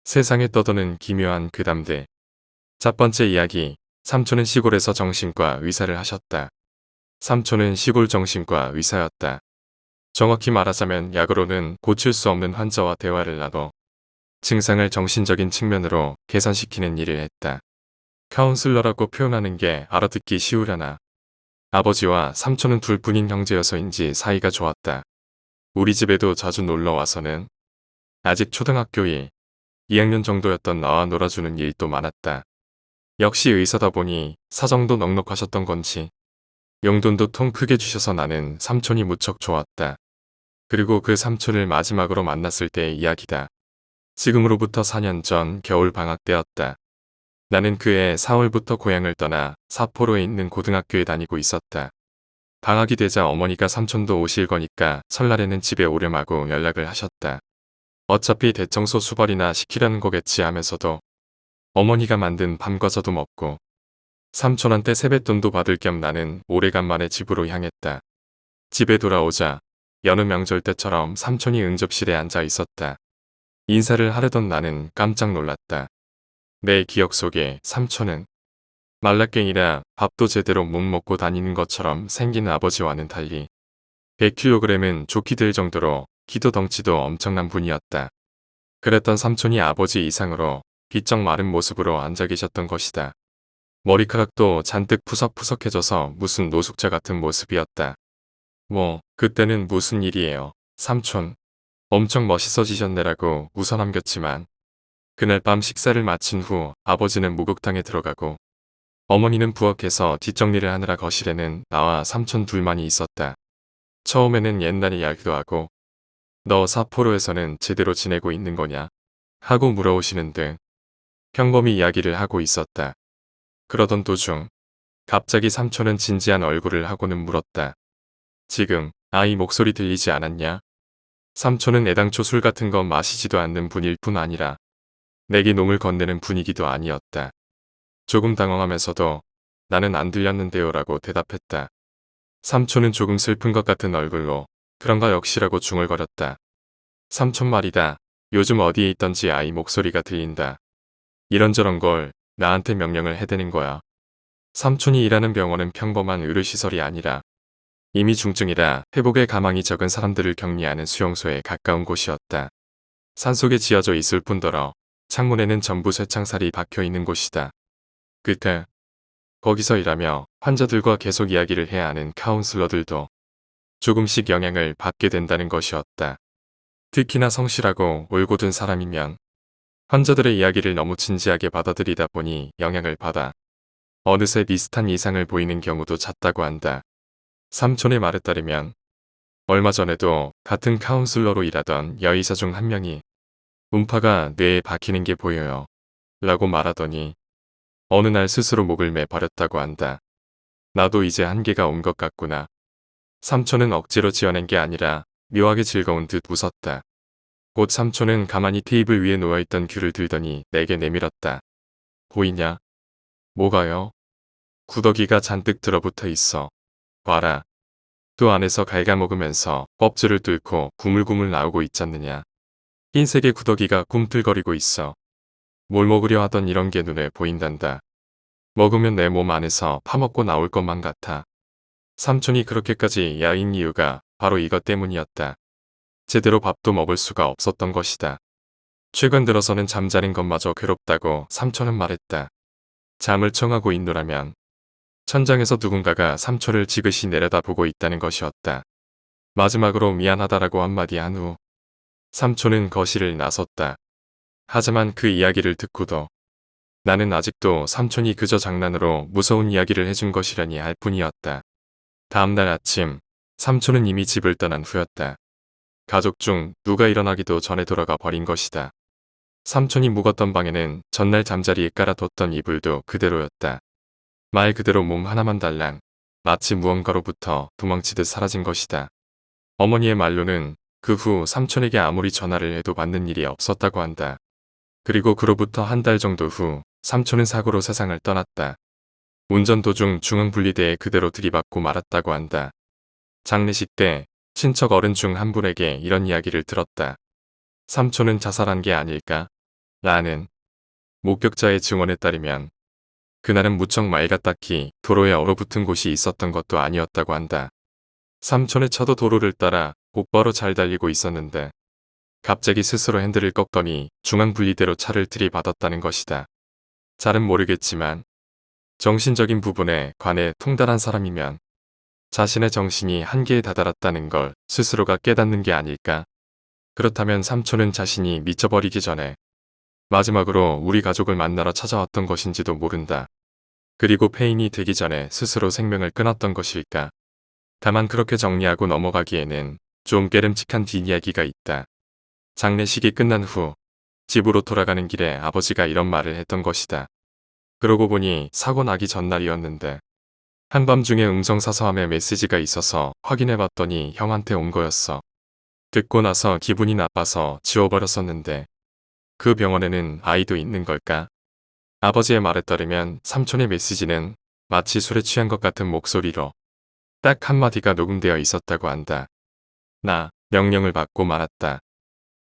세상에 떠도는 기묘한 괴담들. 첫 번째 이야기. 삼촌은 시골에서 정신과 의사를 하셨다. 삼촌은 시골 정신과 의사였다. 정확히 말하자면 약으로는 고칠 수 없는 환자와 대화를 나눠 증상을 정신적인 측면으로 개선시키는 일을 했다. 카운슬러라고 표현하는 게 알아듣기 쉬우려나. 아버지와 삼촌은 둘뿐인 형제여서인지 사이가 좋았다. 우리 집에도 자주 놀러 와서는 아직 초등학교 1, 2학년 정도였던 나와 놀아주는 일도 많았다. 역시 의사다 보니 사정도 넉넉하셨던 건지 용돈도 통 크게 주셔서 나는 삼촌이 무척 좋았다. 그리고 그 삼촌을 마지막으로 만났을 때의 이야기다. 지금으로부터 4년 전 겨울 방학 때였다. 나는 그해 4월부터 고향을 떠나 사포로에 있는 고등학교에 다니고 있었다. 방학이 되자 어머니가 삼촌도 오실 거니까 설날에는 집에 오렴하고 연락을 하셨다. 어차피 대청소 수발이나 시키려는 거겠지 하면서도 어머니가 만든 밤과자도 먹고 삼촌한테 세뱃돈도 받을 겸 나는 오래간만에 집으로 향했다. 집에 돌아오자 여느 명절 때처럼 삼촌이 응접실에 앉아 있었다. 인사를 하려던 나는 깜짝 놀랐다. 내 기억 속에 삼촌은 말라깽이라 밥도 제대로 못 먹고 다니는 것처럼 생긴 아버지와는 달리 100kg은 좋게 될 정도로 키도 덩치도 엄청난 분이었다. 그랬던 삼촌이 아버지 이상으로 비쩍 마른 모습으로 앉아 계셨던 것이다. 머리카락도 잔뜩 푸석푸석해져서 무슨 노숙자 같은 모습이었다. 그때는 무슨 일이에요. 삼촌. 엄청 멋있어지셨네라고 웃어남겼지만 그날 밤 식사를 마친 후 아버지는 목욕탕에 들어가고 어머니는 부엌에서 뒷정리를 하느라 거실에는 나와 삼촌 둘만이 있었다. 처음에는 옛날 이야기도 하고 너 사포로에서는 제대로 지내고 있는 거냐? 하고 물어오시는 등 평범히 이야기를 하고 있었다. 그러던 도중 갑자기 삼촌은 진지한 얼굴을 하고는 물었다. 지금 아이 목소리 들리지 않았냐? 삼촌은 애당초 술 같은 거 마시지도 않는 분일 뿐 아니라 내게 농을 건네는 분위기도 아니었다. 조금 당황하면서도 나는 안 들렸는데요 라고 대답했다. 삼촌은 조금 슬픈 것 같은 얼굴로 그런가 역시라고 중얼거렸다. 삼촌 말이다. 요즘 어디에 있던지 아이 목소리가 들린다. 이런저런 걸 나한테 명령을 해대는 거야. 삼촌이 일하는 병원은 평범한 의료시설이 아니라 이미 중증이라 회복에 가망이 적은 사람들을 격리하는 수용소에 가까운 곳이었다. 산속에 지어져 있을 뿐더러 창문에는 전부 쇠창살이 박혀 있는 곳이다. 끝에 거기서 일하며 환자들과 계속 이야기를 해야 하는 카운슬러들도 조금씩 영향을 받게 된다는 것이었다. 특히나 성실하고 올곧은 사람이면 환자들의 이야기를 너무 진지하게 받아들이다 보니 영향을 받아 어느새 비슷한 이상을 보이는 경우도 잦다고 한다. 삼촌의 말에 따르면 얼마 전에도 같은 카운슬러로 일하던 여의사 중 한 명이 음파가 뇌에 박히는 게 보여요. 라고 말하더니 어느 날 스스로 목을 매 버렸다고 한다. 나도 이제 한계가 온 것 같구나. 삼촌은 억지로 지어낸 게 아니라 묘하게 즐거운 듯 웃었다. 곧 삼촌은 가만히 테이블 위에 놓여있던 귤을 들더니 내게 내밀었다. 보이냐? 뭐가요? 구더기가 잔뜩 들어붙어 있어. 봐라. 또 안에서 갉아먹으면서 껍질을 뚫고 구물구물 나오고 있잖느냐. 흰색의 구더기가 꿈틀거리고 있어. 뭘 먹으려 하던 이런 게 눈에 보인단다. 먹으면 내 몸 안에서 파먹고 나올 것만 같아. 삼촌이 그렇게까지 야인 이유가 바로 이것 때문이었다. 제대로 밥도 먹을 수가 없었던 것이다. 최근 들어서는 잠자는 것마저 괴롭다고 삼촌은 말했다. 잠을 청하고 있노라면 천장에서 누군가가 삼촌을 지그시 내려다보고 있다는 것이었다. 마지막으로 미안하다라고 한마디 한 후 삼촌은 거실을 나섰다. 하지만 그 이야기를 듣고도 나는 아직도 삼촌이 그저 장난으로 무서운 이야기를 해준 것이라니 할 뿐이었다. 다음날 아침 삼촌은 이미 집을 떠난 후였다. 가족 중 누가 일어나기도 전에 돌아가 버린 것이다. 삼촌이 묵었던 방에는 전날 잠자리에 깔아뒀던 이불도 그대로였다. 말 그대로 몸 하나만 달랑 마치 무언가로부터 도망치듯 사라진 것이다. 어머니의 말로는 그 후 삼촌에게 아무리 전화를 해도 받는 일이 없었다고 한다. 그리고 그로부터 한 달 정도 후 삼촌은 사고로 세상을 떠났다. 운전 도중 중앙분리대에 그대로 들이받고 말았다고 한다. 장례식 때 친척 어른 중 한 분에게 이런 이야기를 들었다. 삼촌은 자살한 게 아닐까? 라는 목격자의 증언에 따르면 그날은 무척 맑아 딱히 도로에 얼어붙은 곳이 있었던 것도 아니었다고 한다. 삼촌의 차도 도로를 따라 곧바로 잘 달리고 있었는데 갑자기 스스로 핸들을 꺾더니 중앙분리대로 차를 들이받았다는 것이다. 잘은 모르겠지만 정신적인 부분에 관해 통달한 사람이면 자신의 정신이 한계에 다다랐다는 걸 스스로가 깨닫는 게 아닐까? 그렇다면 삼촌은 자신이 미쳐버리기 전에 마지막으로 우리 가족을 만나러 찾아왔던 것인지도 모른다. 그리고 폐인이 되기 전에 스스로 생명을 끊었던 것일까? 다만 그렇게 정리하고 넘어가기에는 좀 깨름칙한 뒷이야기가 있다. 장례식이 끝난 후 집으로 돌아가는 길에 아버지가 이런 말을 했던 것이다. 그러고 보니 사고 나기 전날이었는데 한밤중에 음성사서함에 메시지가 있어서 확인해봤더니 형한테 온 거였어. 듣고 나서 기분이 나빠서 지워버렸었는데 그 병원에는 아이도 있는 걸까? 아버지의 말에 따르면 삼촌의 메시지는 마치 술에 취한 것 같은 목소리로 딱 한마디가 녹음되어 있었다고 한다. 나 명령을 받고 말았다.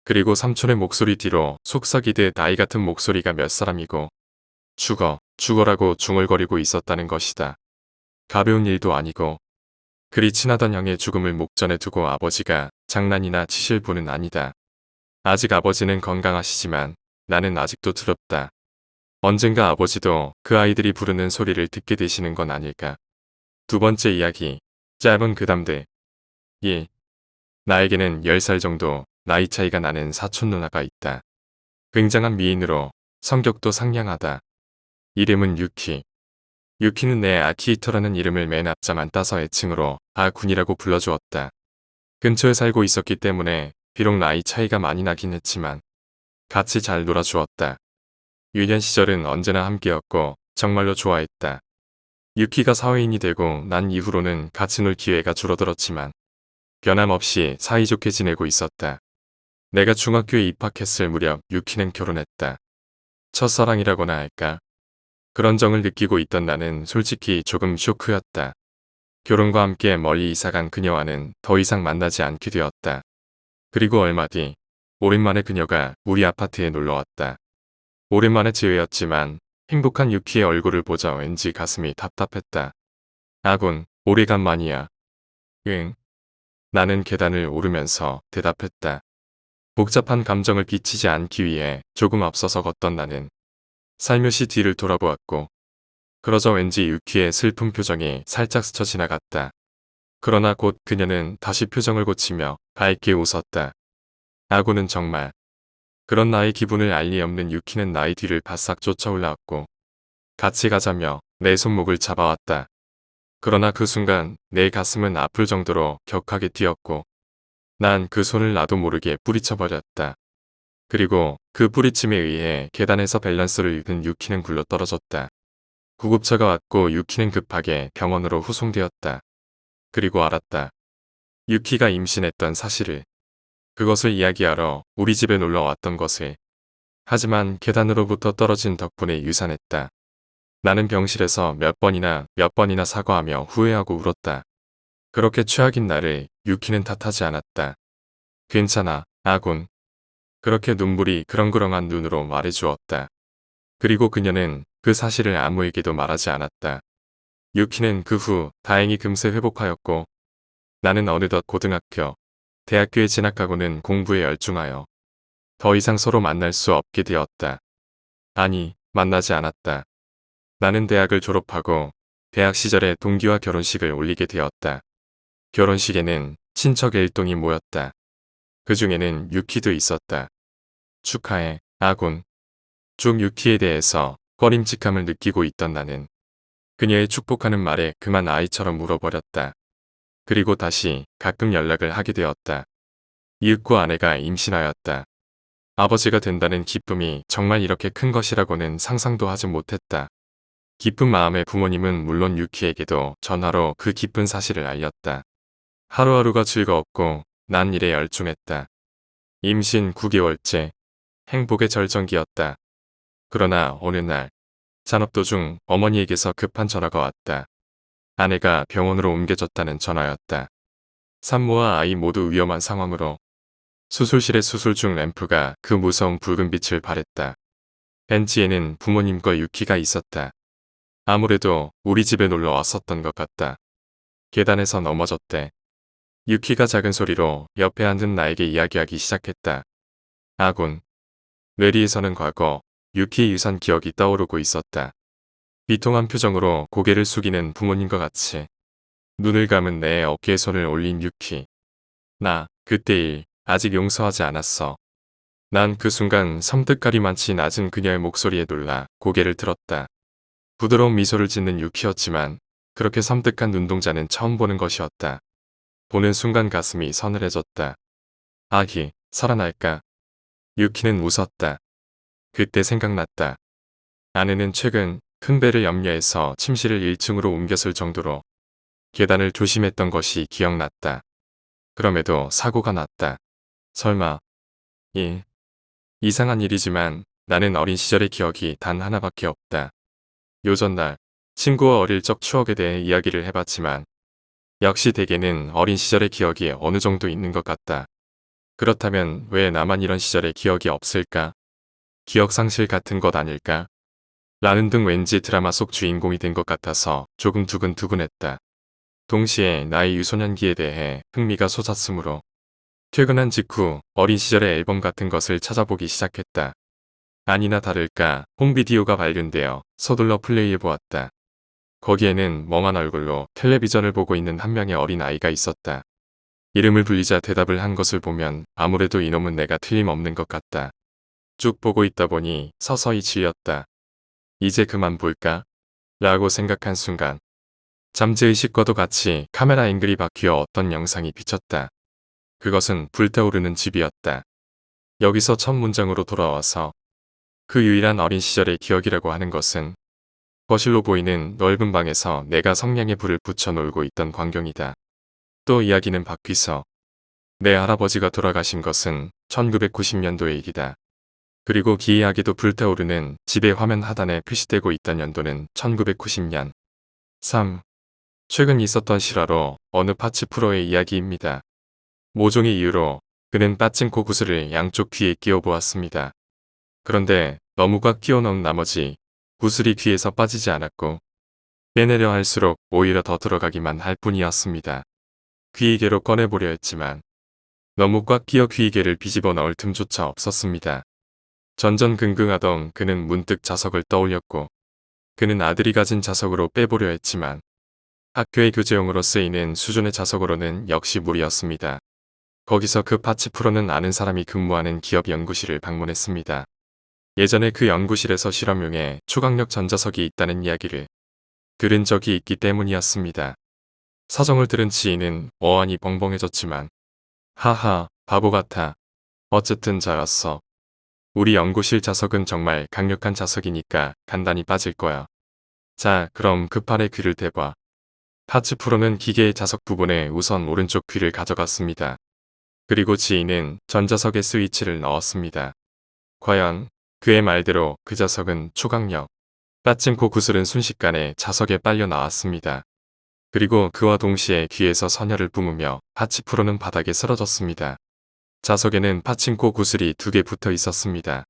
그리고 삼촌의 목소리 뒤로 속삭이듯 아이 같은 목소리가 몇 사람이고 죽어라고 중얼거리고 있었다는 것이다. 가벼운 일도 아니고 그리 친하던 형의 죽음을 목전에 두고 아버지가 장난이나 치실 분은 아니다. 아직 아버지는 건강하시지만 나는 아직도 두렵다. 언젠가 아버지도 그 아이들이 부르는 소리를 듣게 되시는 건 아닐까. 두 번째 이야기, 짧은 그담들. 1. 나에게는 10살 정도 나이 차이가 나는 사촌 누나가 있다. 굉장한 미인으로 성격도 상냥하다. 이름은 유키. 유키는 내 아키히토라는 이름을 맨 앞자만 따서 애칭으로 아군이라고 불러주었다. 근처에 살고 있었기 때문에 비록 나이 차이가 많이 나긴 했지만 같이 잘 놀아주었다. 유년 시절은 언제나 함께였고 정말로 좋아했다. 유키가 사회인이 되고 난 이후로는 같이 놀 기회가 줄어들었지만 변함없이 사이좋게 지내고 있었다. 내가 중학교에 입학했을 무렵 유키는 결혼했다. 첫사랑이라고나 할까? 그런 정을 느끼고 있던 나는 솔직히 조금 쇼크였다. 결혼과 함께 멀리 이사간 그녀와는 더 이상 만나지 않게 되었다. 그리고 얼마 뒤 오랜만에 그녀가 우리 아파트에 놀러왔다. 오랜만의 지회였지만 행복한 유키의 얼굴을 보자 왠지 가슴이 답답했다. 아군, 오래간만이야. 응. 나는 계단을 오르면서 대답했다. 복잡한 감정을 비치지 않기 위해 조금 앞서서 걷던 나는 살며시 뒤를 돌아보았고 그러자 왠지 유키의 슬픈 표정이 살짝 스쳐 지나갔다. 그러나 곧 그녀는 다시 표정을 고치며 밝게 웃었다. 아군은 정말 그런 나의 기분을 알 리 없는 유키는 나의 뒤를 바싹 쫓아 올라왔고 같이 가자며 내 손목을 잡아왔다. 그러나 그 순간 내 가슴은 아플 정도로 격하게 뛰었고 난 그 손을 나도 모르게 뿌리쳐버렸다. 그리고 그 뿌리침에 의해 계단에서 밸런스를 잃은 유키는 굴러 떨어졌다. 구급차가 왔고 유키는 급하게 병원으로 후송되었다. 그리고 알았다. 유키가 임신했던 사실을. 그것을 이야기하러 우리 집에 놀러 왔던 것을. 하지만 계단으로부터 떨어진 덕분에 유산했다. 나는 병실에서 몇 번이나 사과하며 후회하고 울었다. 그렇게 최악인 나를 유키는 탓하지 않았다. 괜찮아, 아군. 그렇게 눈물이 그렁그렁한 눈으로 말해주었다. 그리고 그녀는 그 사실을 아무에게도 말하지 않았다. 유키는 그 후 다행히 금세 회복하였고 나는 어느덧 고등학교, 대학교에 진학하고는 공부에 열중하여 더 이상 서로 만날 수 없게 되었다. 아니, 만나지 않았다. 나는 대학을 졸업하고 대학 시절에 동기와 결혼식을 올리게 되었다. 결혼식에는 친척 일동이 모였다. 그 중에는 유키도 있었다. 축하해, 아군. 좀 유키에 대해서 꺼림칙함을 느끼고 있던 나는 그녀의 축복하는 말에 그만 아이처럼 울어버렸다. 그리고 다시 가끔 연락을 하게 되었다. 이윽고 아내가 임신하였다. 아버지가 된다는 기쁨이 정말 이렇게 큰 것이라고는 상상도 하지 못했다. 기쁜 마음에 부모님은 물론 유키에게도 전화로 그 기쁜 사실을 알렸다. 하루하루가 즐거웠고 난 일에 열중했다. 임신 9개월째 행복의 절정기였다. 그러나 어느 날 잔업 도중 어머니에게서 급한 전화가 왔다. 아내가 병원으로 옮겨졌다는 전화였다. 산모와 아이 모두 위험한 상황으로 수술실의 수술 중 램프가 그 무서운 붉은 빛을 발했다. 벤치에는 부모님과 유키가 있었다. 아무래도 우리 집에 놀러 왔었던 것 같다. 계단에서 넘어졌대. 유키가 작은 소리로 옆에 앉은 나에게 이야기하기 시작했다. 아군. 뇌리에서는 과거, 유키의 유산 기억이 떠오르고 있었다. 비통한 표정으로 고개를 숙이는 부모님과 같이 눈을 감은 내 어깨에 손을 올린 유키. 나, 그때 일, 아직 용서하지 않았어. 난 그 순간 섬뜩하리만치 낮은 그녀의 목소리에 놀라 고개를 들었다. 부드러운 미소를 짓는 유키였지만 그렇게 섬뜩한 눈동자는 처음 보는 것이었다. 보는 순간 가슴이 서늘해졌다. 아기, 살아날까? 유키는 웃었다. 그때 생각났다. 아내는 최근 큰 배를 염려해서 침실을 1층으로 옮겼을 정도로 계단을 조심했던 것이 기억났다. 그럼에도 사고가 났다. 설마, 이상한 일이지만 나는 어린 시절의 기억이 단 하나밖에 없다. 요전날 친구와 어릴 적 추억에 대해 이야기를 해봤지만 역시 대개는 어린 시절의 기억이 어느 정도 있는 것 같다. 그렇다면 왜 나만 이런 시절의 기억이 없을까? 기억 상실 같은 것 아닐까? 라는 등 왠지 드라마 속 주인공이 된 것 같아서 조금 두근두근했다. 동시에 나의 유소년기에 대해 흥미가 솟았으므로 퇴근한 직후 어린 시절의 앨범 같은 것을 찾아보기 시작했다. 아니나 다를까 홈비디오가 발견되어 서둘러 플레이해보았다. 거기에는 멍한 얼굴로 텔레비전을 보고 있는 한 명의 어린 아이가 있었다. 이름을 불리자 대답을 한 것을 보면 아무래도 이놈은 내가 틀림없는 것 같다. 쭉 보고 있다 보니 서서히 질렸다. 이제 그만 볼까? 라고 생각한 순간 잠재의식과도 같이 카메라 앵글이 바뀌어 어떤 영상이 비쳤다. 그것은 불타오르는 집이었다. 여기서 첫 문장으로 돌아와서 그 유일한 어린 시절의 기억이라고 하는 것은 거실로 보이는 넓은 방에서 내가 성냥에 불을 붙여 놀고 있던 광경이다. 또 이야기는 바뀌서 내 할아버지가 돌아가신 것은 1990년도의 일이다. 그리고 기이하게도 불타오르는 집의 화면 하단에 표시되고 있던 연도는 1990년 3. 최근 있었던 실화로 어느 파츠 프로의 이야기입니다. 모종의 이유로 그는 빠찡코 구슬을 양쪽 귀에 끼워 보았습니다. 그런데 너무 꽉 끼워 넣은 나머지 구슬이 귀에서 빠지지 않았고 빼내려 할수록 오히려 더 들어가기만 할 뿐이었습니다. 귀이개로 꺼내보려 했지만 너무 꽉 끼어 귀이개를 뒤집어 넣을 틈조차 없었습니다. 전전긍긍하던 그는 문득 자석을 떠올렸고 그는 아들이 가진 자석으로 빼보려 했지만 학교의 교재용으로 쓰이는 수준의 자석으로는 역시 무리였습니다. 거기서 그 파츠 프로는 아는 사람이 근무하는 기업 연구실을 방문했습니다. 예전에 그 연구실에서 실험용에 초강력 전자석이 있다는 이야기를 들은 적이 있기 때문이었습니다. 사정을 들은 지인은 어안이 벙벙해졌지만 하하 바보 같아. 어쨌든 잘왔어. 우리 연구실 자석은 정말 강력한 자석이니까 간단히 빠질 거야. 자 그럼 그 팔에 귀를 대봐. 파츠 프로는 기계의 자석 부분에 우선 오른쪽 귀를 가져갔습니다. 그리고 지인은 전자석에 스위치를 넣었습니다. 과연 그의 말대로 그 자석은 초강력. 빠찡코 구슬은 순식간에 자석에 빨려 나왔습니다. 그리고 그와 동시에 귀에서 선혈을 뿜으며 파츠 프로는 바닥에 쓰러졌습니다. 자석에는 파친코 구슬이 2개 붙어 있었습니다.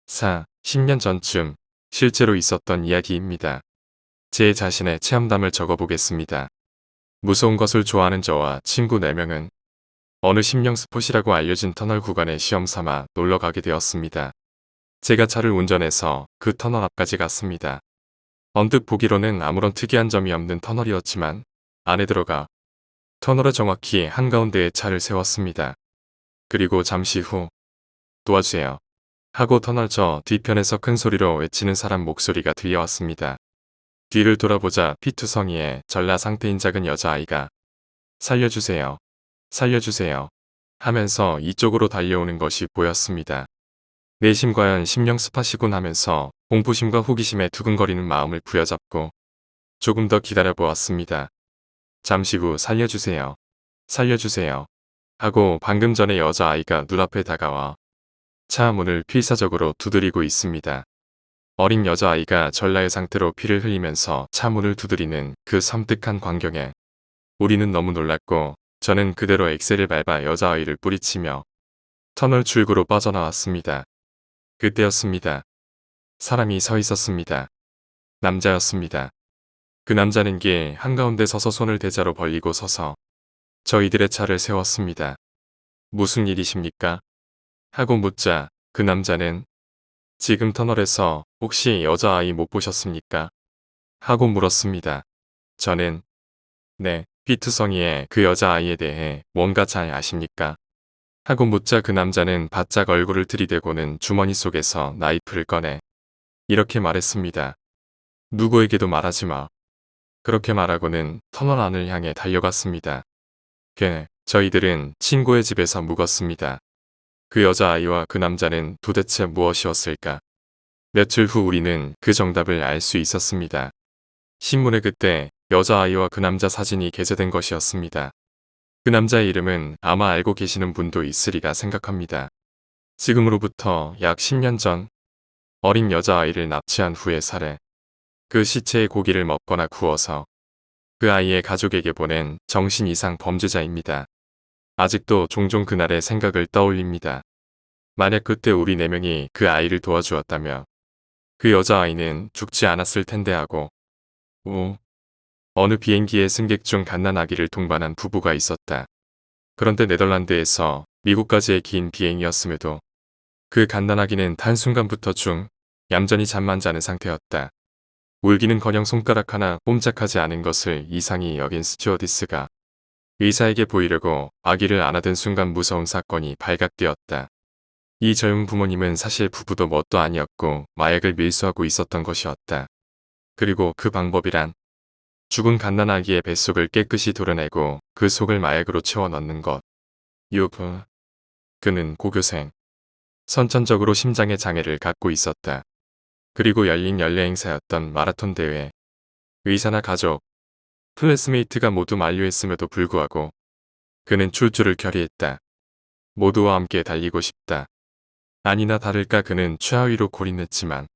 10년 전쯤 실제로 있었던 이야기입니다. 제 자신의 체험담을 적어보겠습니다. 무서운 것을 좋아하는 저와 친구 4명은 어느 심령 스폿이라고 알려진 터널 구간에 시험 삼아 놀러 가게 되었습니다. 제가 차를 운전해서 그 터널 앞까지 갔습니다. 언뜻 보기로는 아무런 특이한 점이 없는 터널이었지만 안에 들어가 터널의 정확히 한가운데에 차를 세웠습니다. 그리고 잠시 후 도와주세요 하고 터널 저 뒤편에서 큰 소리로 외치는 사람 목소리가 들려왔습니다. 뒤를 돌아보자 피투성이의 전라 상태인 작은 여자아이가 살려주세요. 살려주세요. 하면서 이쪽으로 달려오는 것이 보였습니다. 내심 과연 심령 스팟이군 하면서 공포심과 호기심에 두근거리는 마음을 부여잡고 조금 더 기다려보았습니다. 잠시 후 살려주세요. 살려주세요. 하고 방금 전에 여자아이가 눈앞에 다가와 차 문을 필사적으로 두드리고 있습니다. 어린 여자아이가 전라의 상태로 피를 흘리면서 차 문을 두드리는 그 섬뜩한 광경에 우리는 너무 놀랐고 저는 그대로 엑셀을 밟아 여자아이를 뿌리치며 터널 출구로 빠져나왔습니다. 그때였습니다. 사람이 서 있었습니다. 남자였습니다. 그 남자는 길 한가운데 서서 손을 대자로 벌리고 서서 저희들의 차를 세웠습니다. 무슨 일이십니까? 하고 묻자 그 남자는 지금 터널에서 혹시 여자아이 못 보셨습니까? 하고 물었습니다. 저는 네, 피투성이의 그 여자아이에 대해 뭔가 잘 아십니까? 하고 묻자 그 남자는 바짝 얼굴을 들이대고는 주머니 속에서 나이프를 꺼내 이렇게 말했습니다. 누구에게도 말하지 마. 그렇게 말하고는 터널 안을 향해 달려갔습니다. 저희들은 친구의 집에서 묵었습니다. 그 여자아이와 그 남자는 도대체 무엇이었을까? 며칠 후 우리는 그 정답을 알 수 있었습니다. 신문에 그때 여자아이와 그 남자 사진이 게재된 것이었습니다. 그 남자의 이름은 아마 알고 계시는 분도 있으리라 생각합니다. 지금으로부터 약 10년 전 어린 여자아이를 납치한 후에 살해, 그 시체의 고기를 먹거나 구워서 그 아이의 가족에게 보낸 정신 이상 범죄자입니다. 아직도 종종 그날의 생각을 떠올립니다. 만약 그때 우리 4명이 그 아이를 도와주었다면 그 여자아이는 죽지 않았을 텐데 하고 어느 비행기의 승객 중 갓난아기를 동반한 부부가 있었다. 그런데 네덜란드에서 미국까지의 긴 비행이었음에도 그 갓난아기는 단순간부터 얌전히 잠만 자는 상태였다. 울기는커녕 손가락 하나 꼼짝하지 않은 것을 이상히 여긴 스튜어디스가 의사에게 보이려고 아기를 안아든 순간 무서운 사건이 발각되었다. 이 젊은 부모님은 사실 부부도 뭣도 아니었고 마약을 밀수하고 있었던 것이었다. 그리고 그 방법이란 죽은 갓난아기의 뱃속을 깨끗이 도려내고 그 속을 마약으로 채워 넣는 것. 그는 고교생. 선천적으로 심장의 장애를 갖고 있었다. 그리고 열린 연례 행사였던 마라톤 대회. 의사나 가족, 클래스메이트가 모두 만류했음에도 불구하고 그는 출조를 결의했다. 모두와 함께 달리고 싶다. 아니나 다를까 그는 최하위로 골인했지만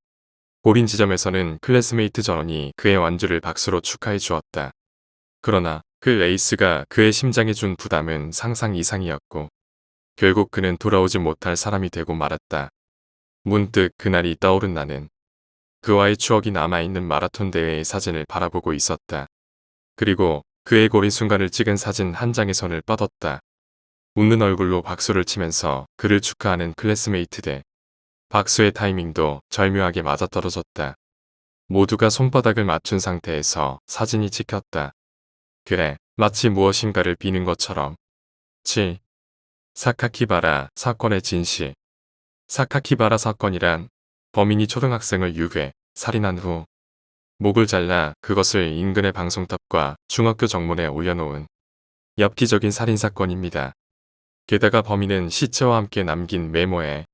골인 지점에서는 클래스메이트 전원이 그의 완주를 박수로 축하해 주었다. 그러나 그 레이스가 그의 심장에 준 부담은 상상 이상이었고 결국 그는 돌아오지 못할 사람이 되고 말았다. 문득 그날이 떠오른 나는 그와의 추억이 남아있는 마라톤 대회의 사진을 바라보고 있었다. 그리고 그의 골인 순간을 찍은 사진 한 장에 손을 뻗었다. 웃는 얼굴로 박수를 치면서 그를 축하하는 클래스메이트들. 박수의 타이밍도 절묘하게 맞아떨어졌다. 모두가 손바닥을 맞춘 상태에서 사진이 찍혔다. 그래, 마치 무엇인가를 비는 것처럼. 7. 사카키바라 사건의 진실. 사카키바라 사건이란 범인이 초등학생을 유괴, 살인한 후 목을 잘라 그것을 인근의 방송탑과 중학교 정문에 올려놓은 엽기적인 살인사건입니다. 게다가 범인은 시체와 함께 남긴 메모에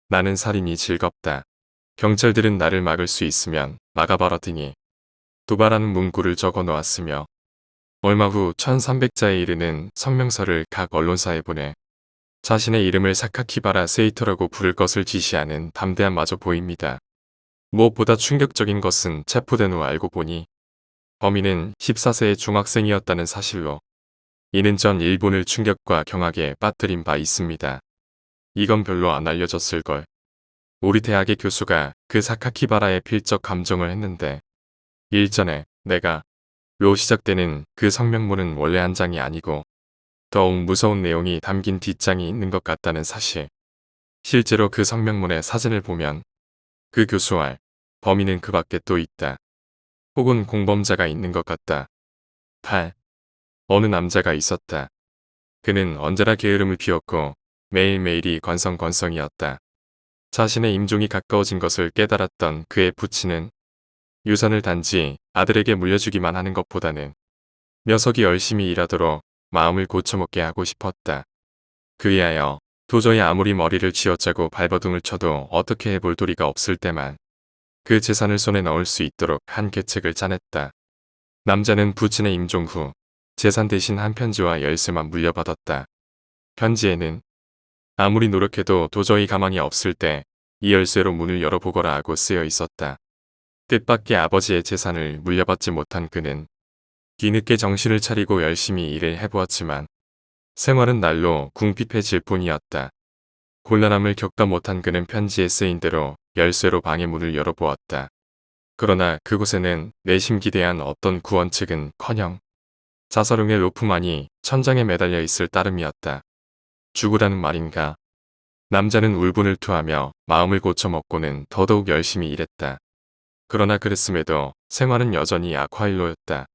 나는 살인이 즐겁다. 경찰들은 나를 막을 수 있으면 막아봐라 등이 도발하는 문구를 적어 놓았으며 얼마 후 1300자에 이르는 성명서를 각 언론사에 보내 자신의 이름을 사카키바라 세이터라고 부를 것을 지시하는 담대함마저 보입니다. 무엇보다 충격적인 것은 체포된 후 알고 보니 범인은 14세의 중학생이었다는 사실로 이는 전 일본을 충격과 경악에 빠뜨린 바 있습니다. 이건 별로 안 알려졌을걸. 우리 대학의 교수가 그 사카키바라에 필적 감정을 했는데 일전에 내가 로 시작되는 그 성명문은 원래 한 장이 아니고 더욱 무서운 내용이 담긴 뒷장이 있는 것 같다는 사실. 실제로 그 성명문의 사진을 보면 그 교수와 범인은 그 밖에 또 있다. 혹은 공범자가 있는 것 같다. 8. 어느 남자가 있었다. 그는 언제나 게으름을 피웠고 매일매일이 건성건성이었다. 자신의 임종이 가까워진 것을 깨달았던 그의 부친은 유산을 단지 아들에게 물려주기만 하는 것보다는 녀석이 열심히 일하도록 마음을 고쳐먹게 하고 싶었다. 그리하여 도저히 아무리 머리를 쥐어짜고 발버둥을 쳐도 어떻게 해볼 도리가 없을 때만 그 재산을 손에 넣을 수 있도록 한 계책을 짜냈다. 남자는 부친의 임종 후 재산 대신 한 편지와 열쇠만 물려받았다. 편지에는 아무리 노력해도 도저히 가망이 없을 때 이 열쇠로 문을 열어보거라 하고 쓰여 있었다. 뜻밖의 아버지의 재산을 물려받지 못한 그는 뒤늦게 정신을 차리고 열심히 일을 해보았지만 생활은 날로 궁핍해질 뿐이었다. 곤란함을 겪다 못한 그는 편지에 쓰인 대로 열쇠로 방의 문을 열어보았다. 그러나 그곳에는 내심 기대한 어떤 구원책은커녕 자서룡의 로프만이 천장에 매달려 있을 따름이었다. 죽으라는 말인가? 남자는 울분을 토하며 마음을 고쳐먹고는 더더욱 열심히 일했다. 그러나 그랬음에도 생활은 여전히 악화일로였다.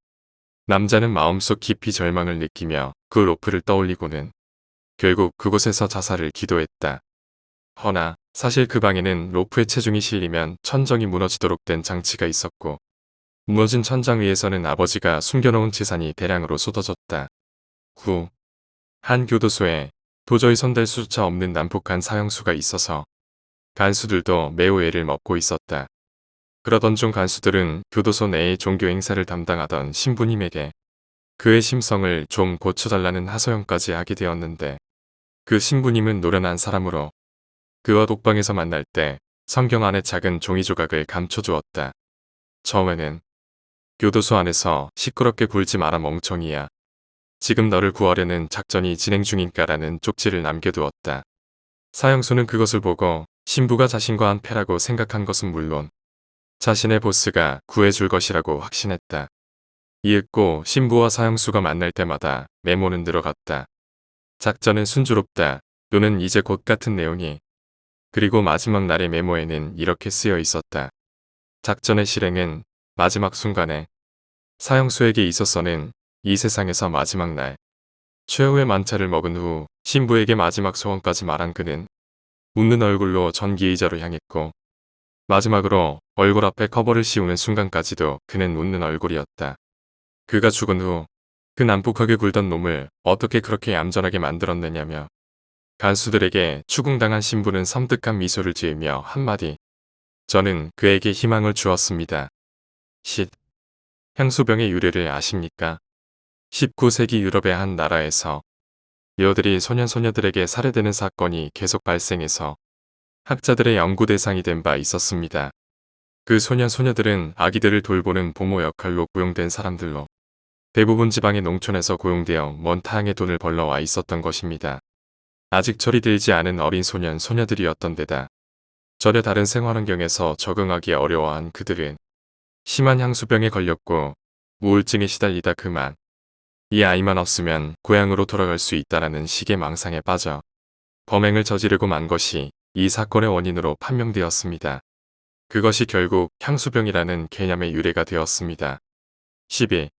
남자는 마음속 깊이 절망을 느끼며 그 로프를 떠올리고는 결국 그곳에서 자살을 기도했다. 허나 사실 그 방에는 로프의 체중이 실리면 천정이 무너지도록 된 장치가 있었고 무너진 천장 위에서는 아버지가 숨겨놓은 재산이 대량으로 쏟아졌다. 후, 한 교도소에 도저히 손댈 수조차 없는 난폭한 사형수가 있어서 간수들도 매우 애를 먹고 있었다. 그러던 중 간수들은 교도소 내의 종교 행사를 담당하던 신부님에게 그의 심성을 좀 고쳐달라는 하소연까지 하게 되었는데 그 신부님은 노련한 사람으로 그와 독방에서 만날 때 성경 안에 작은 종이 조각을 감춰주었다. 처음에는 교도소 안에서 시끄럽게 굴지 마라 멍청이야. 지금 너를 구하려는 작전이 진행 중인가라는 쪽지를 남겨두었다. 사형수는 그것을 보고 신부가 자신과 한패라고 생각한 것은 물론 자신의 보스가 구해줄 것이라고 확신했다. 이윽고 신부와 사형수가 만날 때마다 메모는 늘어갔다. 작전은 순조롭다. 또는 이제 곧 같은 내용이. 그리고 마지막 날의 메모에는 이렇게 쓰여 있었다. 작전의 실행은 마지막 순간에 사형수에게 있어서는 이 세상에서 마지막 날 최후의 만차를 먹은 후 신부에게 마지막 소원까지 말한 그는 웃는 얼굴로 전기의자로 향했고 마지막으로 얼굴 앞에 커버를 씌우는 순간까지도 그는 웃는 얼굴이었다. 그가 죽은 후 그 난폭하게 굴던 놈을 어떻게 그렇게 얌전하게 만들었느냐며 간수들에게 추궁당한 신부는 섬뜩한 미소를 지으며 한마디 저는 그에게 희망을 주었습니다. 쉿. 향수병의 유래를 아십니까? 19세기 유럽의 한 나라에서 여들이 소년소녀들에게 살해되는 사건이 계속 발생해서 학자들의 연구 대상이 된 바 있었습니다. 그 소년소녀들은 아기들을 돌보는 부모 역할로 고용된 사람들로 대부분 지방의 농촌에서 고용되어 먼 타향의 돈을 벌러 와 있었던 것입니다. 아직 철이 들지 않은 어린 소년, 소녀들이었던 데다 전혀 다른 생활 환경에서 적응하기 어려워한 그들은 심한 향수병에 걸렸고 우울증에 시달리다 그만 이 아이만 없으면 고향으로 돌아갈 수 있다라는 식의 망상에 빠져 범행을 저지르고 만 것이 이 사건의 원인으로 판명되었습니다. 그것이 결국 향수병이라는 개념의 유래가 되었습니다. 12.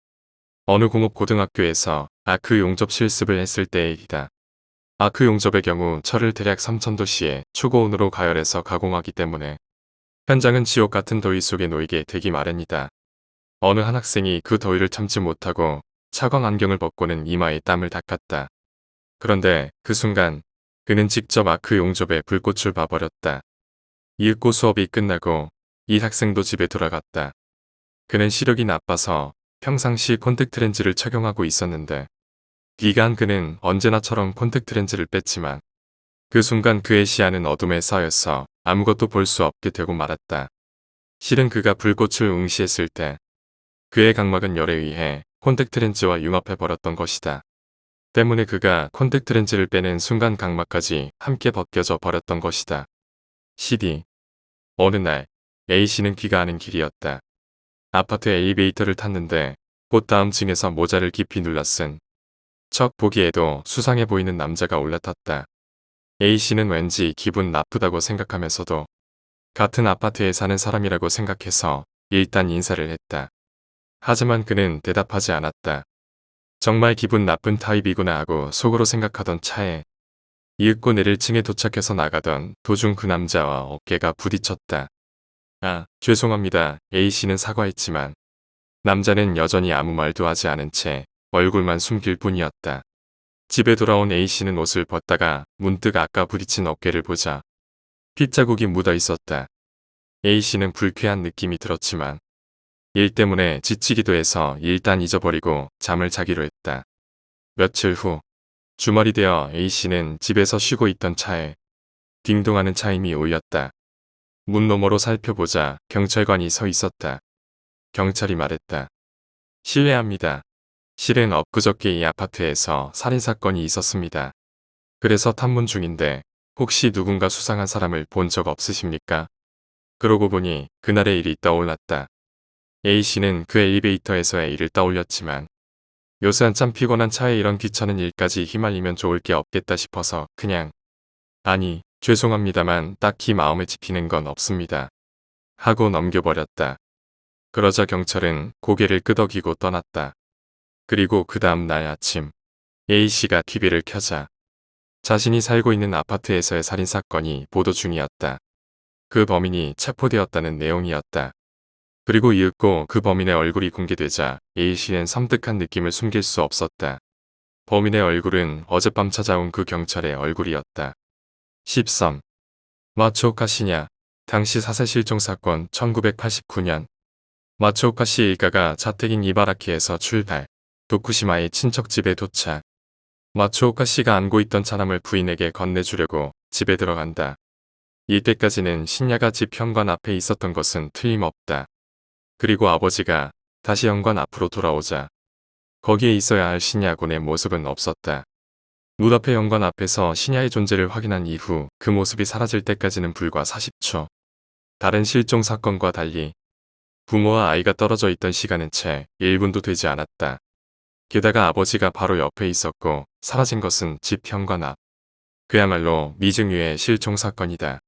어느 공업고등학교에서 아크 용접 실습을 했을 때의 일이다. 아크 용접의 경우 철을 대략 3000도씨의 초고온으로 가열해서 가공하기 때문에 현장은 지옥 같은 더위 속에 놓이게 되기 마련이다. 어느 한 학생이 그 더위를 참지 못하고 차광 안경을 벗고는 이마에 땀을 닦았다. 그런데 그 순간 그는 직접 아크 용접에 불꽃을 봐버렸다. 이윽고 수업이 끝나고 이 학생도 집에 돌아갔다. 그는 시력이 나빠서 평상시 콘택트 렌즈를 착용하고 있었는데 비간 그는 언제나처럼 콘택트 렌즈를 뺐지만 그 순간 그의 시야는 어둠에 쌓여서 아무것도 볼 수 없게 되고 말았다. 실은 그가 불꽃을 응시했을 때 그의 각막은 열에 의해 콘택트 렌즈와 융합해 버렸던 것이다. 때문에 그가 콘택트 렌즈를 빼는 순간 각막까지 함께 벗겨져 버렸던 것이다. CD. 어느 날 A씨는 귀가하는 길이었다. 아파트 엘리베이터를 탔는데 곧 다음 층에서 모자를 깊이 눌러 쓴 척 보기에도 수상해 보이는 남자가 올라탔다. A씨는 왠지 기분 나쁘다고 생각하면서도 같은 아파트에 사는 사람이라고 생각해서 일단 인사를 했다. 하지만 그는 대답하지 않았다. 정말 기분 나쁜 타입이구나 하고 속으로 생각하던 차에 이윽고 내릴 층에 도착해서 나가던 도중 그 남자와 어깨가 부딪혔다. 아, 죄송합니다. A씨는 사과했지만 남자는 여전히 아무 말도 하지 않은 채 얼굴만 숨길 뿐이었다. 집에 돌아온 A씨는 옷을 벗다가 문득 아까 부딪힌 어깨를 보자 핏자국이 묻어 있었다. A씨는 불쾌한 느낌이 들었지만 일 때문에 지치기도 해서 일단 잊어버리고 잠을 자기로 했다. 며칠 후 주말이 되어 A씨는 집에서 쉬고 있던 차에 딩동하는 차임이 울렸다. 문 너머로 살펴보자 경찰관이 서 있었다. 경찰이 말했다. 실례합니다. 실은 엊그저께 이 아파트에서 살인사건이 있었습니다. 그래서 탐문 중인데 혹시 누군가 수상한 사람을 본 적 없으십니까? 그러고 보니 그날의 일이 떠올랐다. A씨는 그 엘리베이터에서의 일을 떠올렸지만 요새 한참 피곤한 차에 이런 귀찮은 일까지 휘말리면 좋을 게 없겠다 싶어서 그냥 아니 죄송합니다만 딱히 마음에 집히는 건 없습니다. 하고 넘겨버렸다. 그러자 경찰은 고개를 끄덕이고 떠났다. 그리고 그 다음 날 아침 A씨가 TV를 켜자 자신이 살고 있는 아파트에서의 살인사건이 보도 중이었다. 그 범인이 체포되었다는 내용이었다. 그리고 이윽고 그 범인의 얼굴이 공개되자 A씨는 섬뜩한 느낌을 숨길 수 없었다. 범인의 얼굴은 어젯밤 찾아온 그 경찰의 얼굴이었다. 13. 마츠오카 씨냐. 당시 사세 실종 사건 1989년 마츠오카 씨 일가가 자택인 이바라키에서 출발. 도쿠시마의 친척 집에 도착. 마츠오카 씨가 안고 있던 차남을 부인에게 건네주려고 집에 들어간다. 이때까지는 신야가 집 현관 앞에 있었던 것은 틀림없다. 그리고 아버지가 다시 현관 앞으로 돌아오자 거기에 있어야 할 신야군의 모습은 없었다. 눈앞의 현관 앞에서 신야의 존재를 확인한 이후 그 모습이 사라질 때까지는 불과 40초. 다른 실종 사건과 달리 부모와 아이가 떨어져 있던 시간은 채 1분도 되지 않았다. 게다가 아버지가 바로 옆에 있었고 사라진 것은 집 현관 앞. 그야말로 미증유의 실종 사건이다.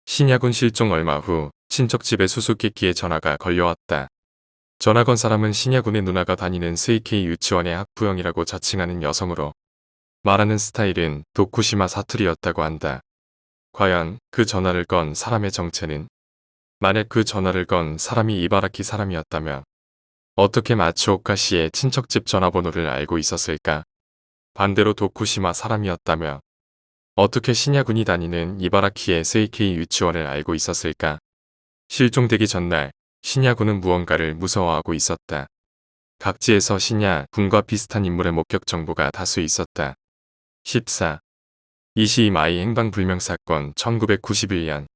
신야군 실종 얼마 후 친척 집에 수수께끼의 전화가 걸려왔다. 전화 건 사람은 신야군의 누나가 다니는 스이케이 유치원의 학부형이라고 자칭하는 여성으로 말하는 스타일은 도쿠시마 사투리였다고 한다. 과연 그 전화를 건 사람의 정체는? 만약 그 전화를 건 사람이 이바라키 사람이었다면 어떻게 마츠오카 씨의 친척집 전화번호를 알고 있었을까? 반대로 도쿠시마 사람이었다면 어떻게 신야군이 다니는 이바라키의 스이케이 유치원을 알고 있었을까? 실종되기 전날 신야군은 무언가를 무서워하고 있었다. 각지에서 신야군과 비슷한 인물의 목격 정보가 다수 있었다. 14. 이시이 마이 행방불명사건 1991년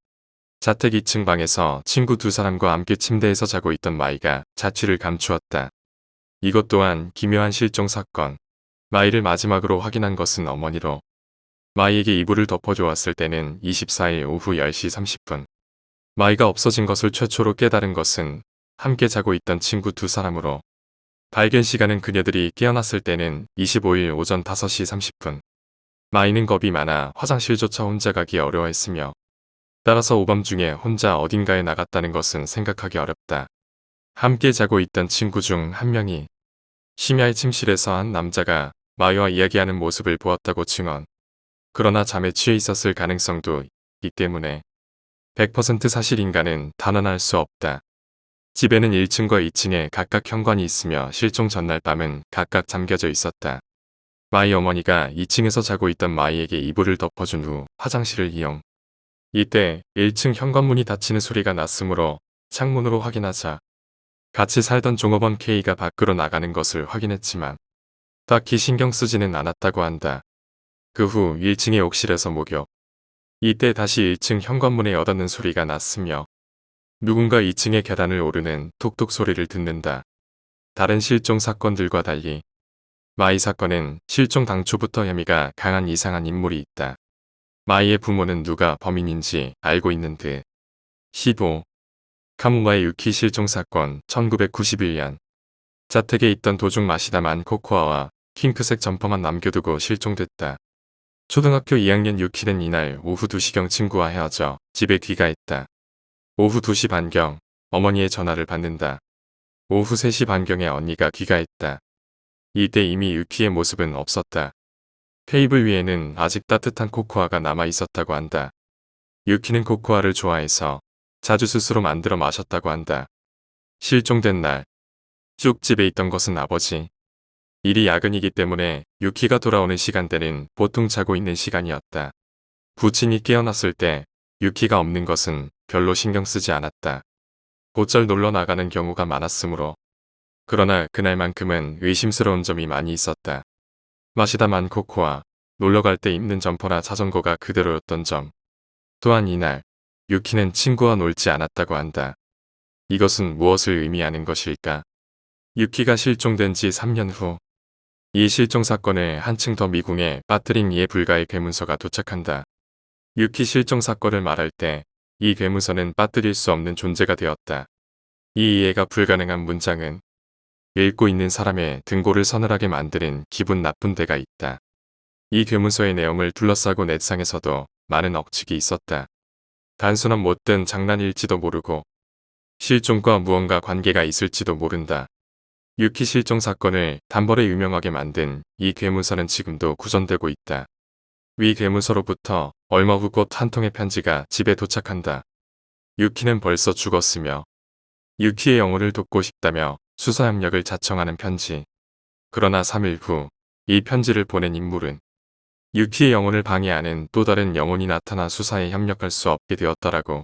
자택 2층 방에서 친구 두 사람과 함께 침대에서 자고 있던 마이가 자취를 감추었다. 이것 또한 기묘한 실종 사건. 마이를 마지막으로 확인한 것은 어머니로 마이에게 이불을 덮어주었을 때는 24일 오후 10시 30분. 마이가 없어진 것을 최초로 깨달은 것은 함께 자고 있던 친구 두 사람으로 발견 시간은 그녀들이 깨어났을 때는 25일 오전 5시 30분. 마이는 겁이 많아 화장실조차 혼자 가기 어려워했으며 따라서 오밤중에 혼자 어딘가에 나갔다는 것은 생각하기 어렵다. 함께 자고 있던 친구 중 한 명이 심야의 침실에서 한 남자가 마이와 이야기하는 모습을 보았다고 증언. 그러나 잠에 취해 있었을 가능성도 있기 때문에 100% 사실인가는 단언할 수 없다. 집에는 1층과 2층에 각각 현관이 있으며 실종 전날 밤은 각각 잠겨져 있었다. 마이 어머니가 2층에서 자고 있던 마이에게 이불을 덮어준 후 화장실을 이용. 이때 1층 현관문이 닫히는 소리가 났으므로 창문으로 확인하자 같이 살던 종업원 K가 밖으로 나가는 것을 확인했지만 딱히 신경 쓰지는 않았다고 한다. 그 후 1층의 옥실에서 목욕. 이때 다시 1층 현관문에 여닫는 소리가 났으며 누군가 2층의 계단을 오르는 톡톡 소리를 듣는다. 다른 실종 사건들과 달리 마이 사건은 실종 당초부터 혐의가 강한 이상한 인물이 있다. 마이의 부모는 누가 범인인지 알고 있는 듯. 15. 카무마의 유키 실종 사건 1991년 자택에 있던 도중 마시다만 코코아와 핑크색 점퍼만 남겨두고 실종됐다. 초등학교 2학년 유키는 이날 오후 2시경 친구와 헤어져 집에 귀가했다. 오후 2시 반경 어머니의 전화를 받는다. 오후 3시 반경에 언니가 귀가했다. 이때 이미 유키의 모습은 없었다. 테이블 위에는 아직 따뜻한 코코아가 남아 있었다고 한다. 유키는 코코아를 좋아해서 자주 스스로 만들어 마셨다고 한다. 실종된 날 쭉 집에 있던 것은 아버지. 일이 야근이기 때문에 유키가 돌아오는 시간대는 보통 자고 있는 시간이었다. 부친이 깨어났을 때 유키가 없는 것은 별로 신경 쓰지 않았다. 곧잘 놀러 나가는 경우가 많았으므로. 그러나 그날만큼은 의심스러운 점이 많이 있었다. 마시다만 코코아, 놀러갈 때 입는 점퍼나 자전거가 그대로였던 점. 또한 이날 유키는 친구와 놀지 않았다고 한다. 이것은 무엇을 의미하는 것일까? 유키가 실종된 지 3년 후 이 실종 사건을 한층 더 미궁에 빠뜨린 이에 불가의 괴문서가 도착한다. 유키 실종 사건을 말할 때 이 괴문서는 빠뜨릴 수 없는 존재가 되었다. 이 이해가 불가능한 문장은 읽고 있는 사람의 등골을 서늘하게 만드는 기분 나쁜 데가 있다. 이 괴문서의 내용을 둘러싸고 넷상에서도 많은 억측이 있었다. 단순한 못된 장난일지도 모르고 실종과 무언가 관계가 있을지도 모른다. 유키 실종 사건을 단번에 유명하게 만든 이 괴문서는 지금도 구전되고 있다. 위 괴문서로부터 얼마 후 꽃 한 통의 편지가 집에 도착한다. 유키는 벌써 죽었으며 유키의 영혼을 돕고 싶다며 수사 협력을 자청하는 편지. 그러나 3일 후 이 편지를 보낸 인물은 유키의 영혼을 방해하는 또 다른 영혼이 나타나 수사에 협력할 수 없게 되었더라고.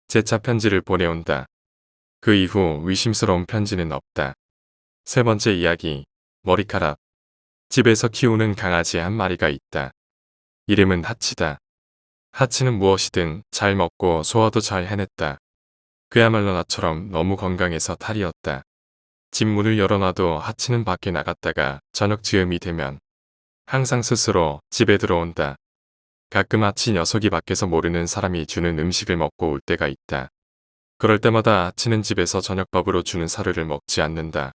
재차 편지를 보내온다. 그 이후 의심스러운 편지는 없다. 세 번째 이야기, 머리카락. 집에서 키우는 강아지 한 마리가 있다. 이름은 하치다. 하치는 무엇이든 잘 먹고 소화도 잘 해냈다. 그야말로 나처럼 너무 건강해서 탈이었다. 집 문을 열어놔도 하치는 밖에 나갔다가 저녁 즈음이 되면 항상 스스로 집에 들어온다. 가끔 하치 녀석이 밖에서 모르는 사람이 주는 음식을 먹고 올 때가 있다. 그럴 때마다 하치는 집에서 저녁밥으로 주는 사료를 먹지 않는다.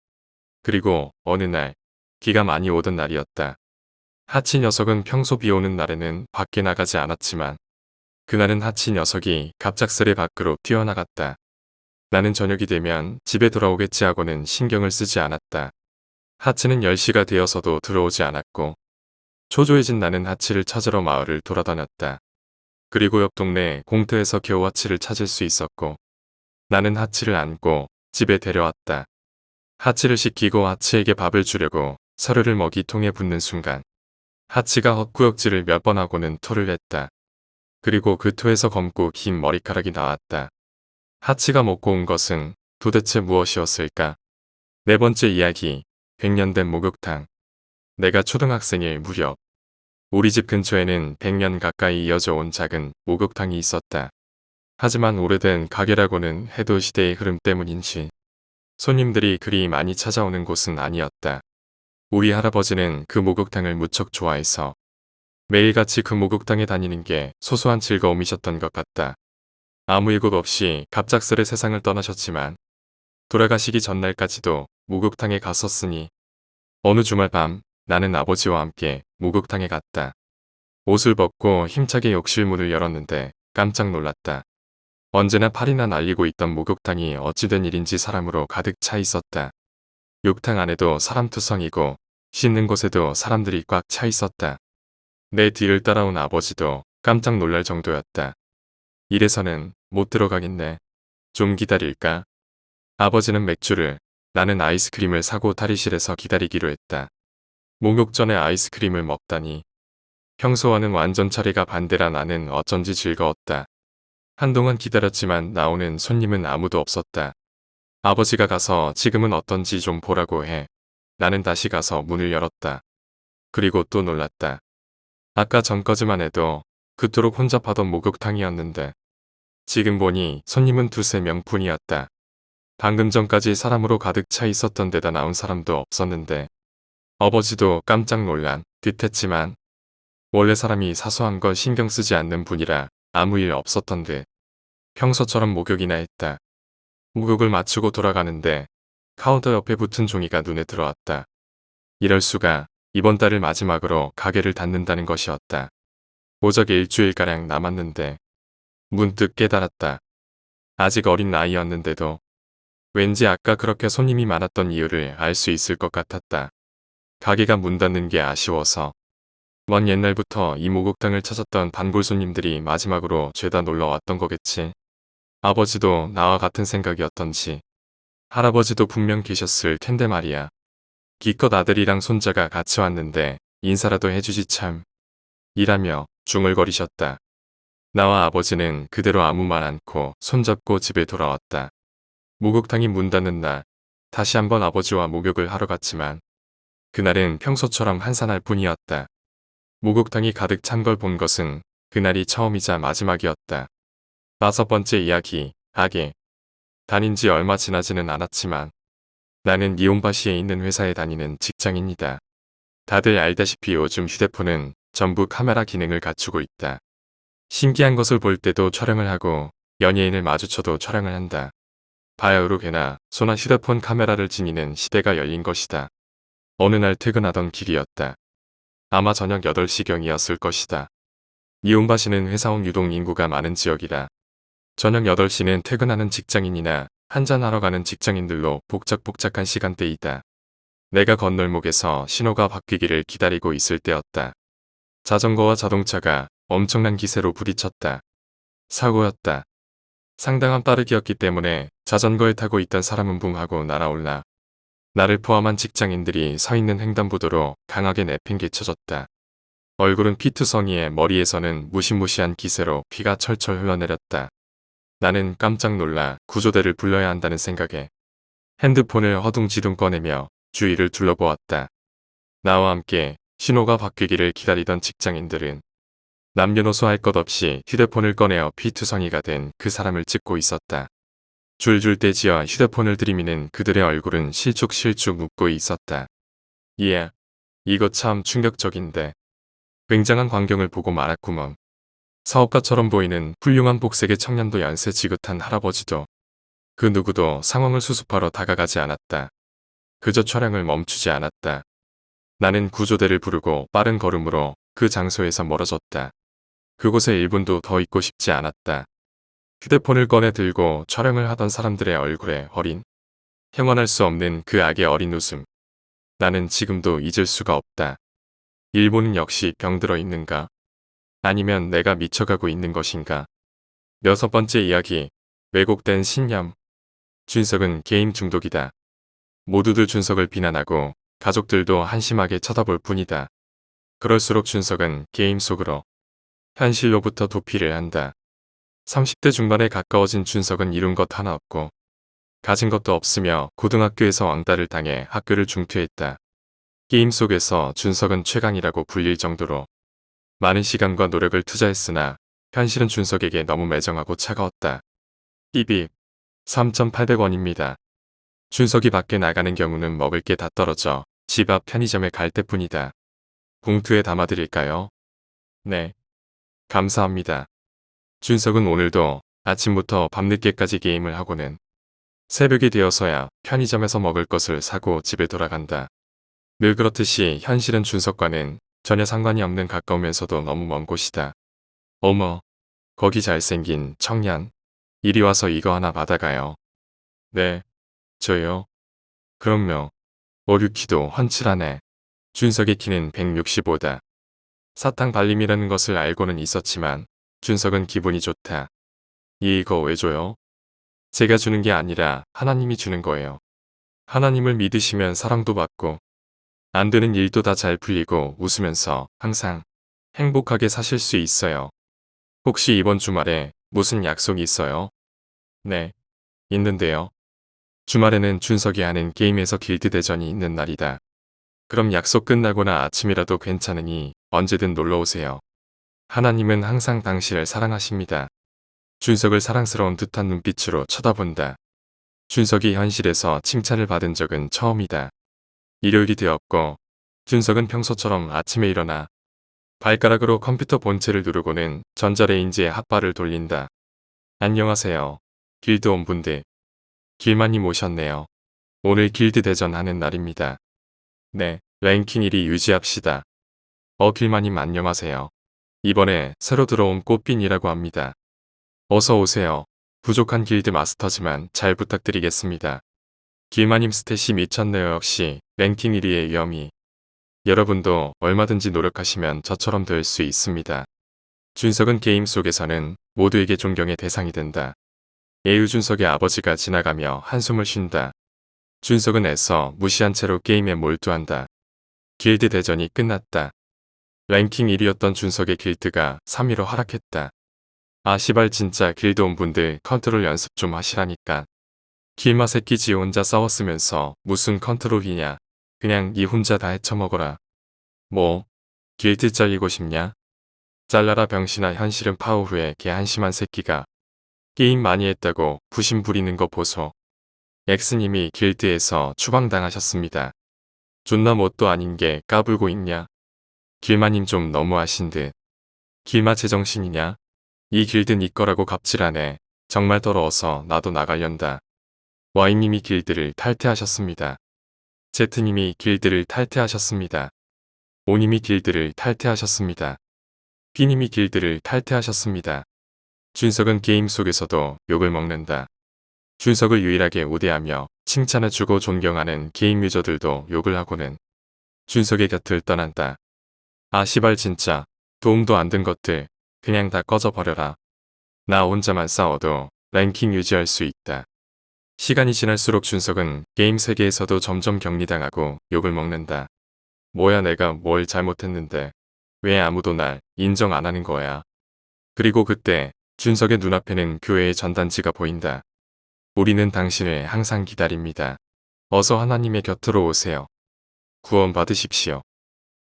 그리고 어느 날, 비가 많이 오던 날이었다. 하치 녀석은 평소 비 오는 날에는 밖에 나가지 않았지만 그날은 하치 녀석이 갑작스레 밖으로 뛰어나갔다. 나는 저녁이 되면 집에 돌아오겠지 하고는 신경을 쓰지 않았다. 하치는 10시가 되어서도 들어오지 않았고 초조해진 나는 하치를 찾으러 마을을 돌아다녔다. 그리고 옆 동네 공터에서 겨우 하치를 찾을 수 있었고 나는 하치를 안고 집에 데려왔다. 하치를 씻기고 하치에게 밥을 주려고 사료를 먹이통에 붓는 순간 하치가 헛구역질을 몇 번 하고는 토를 했다. 그리고 그 토에서 검고 긴 머리카락이 나왔다. 하치가 먹고 온 것은 도대체 무엇이었을까? 네 번째 이야기, 100년 된 목욕탕. 내가 초등학생일 무렵 우리 집 근처에는 100년 가까이 이어져 온 작은 목욕탕이 있었다. 하지만 오래된 가게라고는 해도 시대의 흐름 때문인지 손님들이 그리 많이 찾아오는 곳은 아니었다. 우리 할아버지는 그 목욕탕을 무척 좋아해서 매일같이 그 목욕탕에 다니는 게 소소한 즐거움이셨던 것 같다. 아무 예고 없이 갑작스레 세상을 떠나셨지만 돌아가시기 전날까지도 목욕탕에 갔었으니 어느 주말 밤 나는 아버지와 함께 목욕탕에 갔다. 옷을 벗고 힘차게 욕실 문을 열었는데 깜짝 놀랐다. 언제나 파리나 날리고 있던 목욕탕이 어찌된 일인지 사람으로 가득 차 있었다. 욕탕 안에도 사람투성이고 씻는 곳에도 사람들이 꽉 차 있었다. 내 뒤를 따라온 아버지도 깜짝 놀랄 정도였다. 이래서는 못 들어가겠네. 좀 기다릴까? 아버지는 맥주를, 나는 아이스크림을 사고 탈의실에서 기다리기로 했다. 목욕 전에 아이스크림을 먹다니. 평소와는 완전 차례가 반대라 나는 어쩐지 즐거웠다. 한동안 기다렸지만 나오는 손님은 아무도 없었다. 아버지가 가서 지금은 어떤지 좀 보라고 해. 나는 다시 가서 문을 열었다. 그리고 또 놀랐다. 아까 전까지만 해도 그토록 혼잡하던 목욕탕이었는데 지금 보니 손님은 두세 명뿐이었다. 방금 전까지 사람으로 가득 차 있었던 데다 나온 사람도 없었는데 아버지도 깜짝 놀란 듯 했지만 원래 사람이 사소한 건 신경 쓰지 않는 분이라 아무 일 없었던 듯 평소처럼 목욕이나 했다. 목욕을 마치고 돌아가는데 카운터 옆에 붙은 종이가 눈에 들어왔다. 이럴 수가 이번 달을 마지막으로 가게를 닫는다는 것이었다. 오적에 일주일가량 남았는데 문득 깨달았다. 아직 어린 나이였는데도 왠지 아까 그렇게 손님이 많았던 이유를 알 수 있을 것 같았다. 가게가 문 닫는 게 아쉬워서 먼 옛날부터 이 목욕탕을 찾았던 단골 손님들이 마지막으로 죄다 놀러 왔던 거겠지. 아버지도 나와 같은 생각이었던지 할아버지도 분명 계셨을 텐데 말이야. 기껏 아들이랑 손자가 같이 왔는데 인사라도 해주지 참. 이라며 중얼거리셨다. 나와 아버지는 그대로 아무 말 않고 손잡고 집에 돌아왔다. 목욕탕이 문 닫는 날 다시 한번 아버지와 목욕을 하러 갔지만 그날은 평소처럼 한산할 뿐이었다. 목욕탕이 가득 찬 걸 본 것은 그날이 처음이자 마지막이었다. 5번째 이야기, 가게. 다닌 지 얼마 지나지는 않았지만 나는 니온바시에 있는 회사에 다니는 직장인이다. 다들 알다시피 요즘 휴대폰은 전부 카메라 기능을 갖추고 있다. 신기한 것을 볼 때도 촬영을 하고 연예인을 마주쳐도 촬영을 한다. 바야흐로 꽤나 손안 휴대폰 카메라를 지니는 시대가 열린 것이다. 어느 날 퇴근하던 길이었다. 아마 저녁 8시경이었을 것이다. 이용바시는 회사원 유동 인구가 많은 지역이다. 저녁 8시는 퇴근하는 직장인이나 한잔하러 가는 직장인들로 복작복작한 시간대이다. 내가 건널목에서 신호가 바뀌기를 기다리고 있을 때였다. 자전거와 자동차가 엄청난 기세로 부딪혔다. 사고였다. 상당한 빠르기였기 때문에 자전거에 타고 있던 사람은 붕 하고 날아올라 나를 포함한 직장인들이 서 있는 횡단보도로 강하게 내팽개쳐졌다. 얼굴은 피투성이에 머리에서는 무시무시한 기세로 피가 철철 흘러내렸다. 나는 깜짝 놀라 구조대를 불러야 한다는 생각에 핸드폰을 허둥지둥 꺼내며 주위를 둘러보았다. 나와 함께 신호가 바뀌기를 기다리던 직장인들은 남녀노소 할 것 없이 휴대폰을 꺼내어 피투성이가 된 그 사람을 찍고 있었다. 줄줄 떼지어 휴대폰을 들이미는 그들의 얼굴은 실쭉실쭉 웃고 있었다. 예, 이거 참 충격적인데. 굉장한 광경을 보고 말았구먼. 사업가처럼 보이는 훌륭한 복색의 청년도 연세 지긋한 할아버지도 그 누구도 상황을 수습하러 다가가지 않았다. 그저 촬영을 멈추지 않았다. 나는 구조대를 부르고 빠른 걸음으로 그 장소에서 멀어졌다. 그곳에 1분도 더 있고 싶지 않았다. 휴대폰을 꺼내 들고 촬영을 하던 사람들의 얼굴에 어린, 형언할 수 없는 그 악의 어린 웃음. 나는 지금도 잊을 수가 없다. 일본은 역시 병들어 있는가? 아니면 내가 미쳐가고 있는 것인가? 6번째 이야기. 왜곡된 신념. 준석은 게임 중독이다. 모두들 준석을 비난하고 가족들도 한심하게 쳐다볼 뿐이다. 그럴수록 준석은 게임 속으로 현실로부터 도피를 한다. 30대 중반에 가까워진 준석은 이룬 것 하나 없고 가진 것도 없으며 고등학교에서 왕따를 당해 학교를 중퇴했다. 게임 속에서 준석은 최강이라고 불릴 정도로 많은 시간과 노력을 투자했으나 현실은 준석에게 너무 매정하고 차가웠다. 삐빅 3,800원입니다. 준석이 밖에 나가는 경우는 먹을 게 다 떨어져 집 앞 편의점에 갈 때뿐이다. 봉투에 담아드릴까요? 네. 감사합니다. 준석은 오늘도 아침부터 밤늦게까지 게임을 하고는 새벽이 되어서야 편의점에서 먹을 것을 사고 집에 돌아간다. 늘 그렇듯이 현실은 준석과는 전혀 상관이 없는 가까우면서도 너무 먼 곳이다. 어머, 거기 잘생긴 청년. 이리 와서 이거 하나 받아가요. 네, 저요. 그럼요. 어류키도 훤칠하네. 준석의 키는 165다. 사탕 발림이라는 것을 알고는 있었지만 준석은 기분이 좋다. 이거 왜 줘요? 제가 주는 게 아니라 하나님이 주는 거예요. 하나님을 믿으시면 사랑도 받고 안 되는 일도 다 잘 풀리고 웃으면서 항상 행복하게 사실 수 있어요. 혹시 이번 주말에 무슨 약속이 있어요? 네, 있는데요. 주말에는 준석이 하는 게임에서 길드 대전이 있는 날이다. 그럼 약속 끝나거나 아침이라도 괜찮으니 언제든 놀러오세요. 하나님은 항상 당신을 사랑하십니다. 준석을 사랑스러운 듯한 눈빛으로 쳐다본다. 준석이 현실에서 칭찬을 받은 적은 처음이다. 일요일이 되었고 준석은 평소처럼 아침에 일어나 발가락으로 컴퓨터 본체를 누르고는 전자레인지에 핫바를 돌린다. 안녕하세요. 길드 온 분들. 길마님 오셨네요. 오늘 길드 대전 하는 날입니다. 네, 랭킹 1위 유지합시다. 길마님 안녕하세요. 이번에 새로 들어온 꽃빈이라고 합니다. 어서 오세요. 부족한 길드 마스터지만 잘 부탁드리겠습니다. 길마님 스탯이 미쳤네요. 역시 랭킹 1위의 위험이. 여러분도 얼마든지 노력하시면 저처럼 될 수 있습니다. 준석은 게임 속에서는 모두에게 존경의 대상이 된다. 예유준석의 아버지가 지나가며 한숨을 쉰다. 준석은 애써 무시한 채로 게임에 몰두한다. 길드 대전이 끝났다. 랭킹 1위였던 준석의 길드가 3위로 하락했다. 아 시발 진짜 길드 온 분들 컨트롤 연습 좀 하시라니까. 길마 새끼 지 혼자 싸웠으면서 무슨 컨트롤이냐. 그냥 니 혼자 다 헤쳐먹어라. 뭐? 길드 잘리고 싶냐? 잘라라 병신아. 현실은 파워 후에 개 한심한 새끼가 게임 많이 했다고 부심 부리는 거 보소. 엑스님이 길드에서 추방당하셨습니다. 존나 뭣도 아닌 게 까불고 있냐? 길마님 좀 너무하신 듯. 길마 제정신이냐? 이 길드 니 거라고 갑질하네. 정말 더러워서 나도 나갈련다. Y님이 길드를 탈퇴하셨습니다. Z님이 길드를 탈퇴하셨습니다. O님이 길드를 탈퇴하셨습니다. B님이 길드를 탈퇴하셨습니다. 준석은 게임 속에서도 욕을 먹는다. 준석을 유일하게 우대하며 칭찬해주고 존경하는 게임 유저들도 욕을 하고는 준석의 곁을 떠난다. 아 시발 진짜 도움도 안 된 것들 그냥 다 꺼져버려라. 나 혼자만 싸워도 랭킹 유지할 수 있다. 시간이 지날수록 준석은 게임 세계에서도 점점 격리당하고 욕을 먹는다. 뭐야 내가 뭘 잘못했는데 왜 아무도 날 인정 안 하는 거야. 그리고 그때 준석의 눈앞에는 교회의 전단지가 보인다. 우리는 당신을 항상 기다립니다. 어서 하나님의 곁으로 오세요. 구원 받으십시오.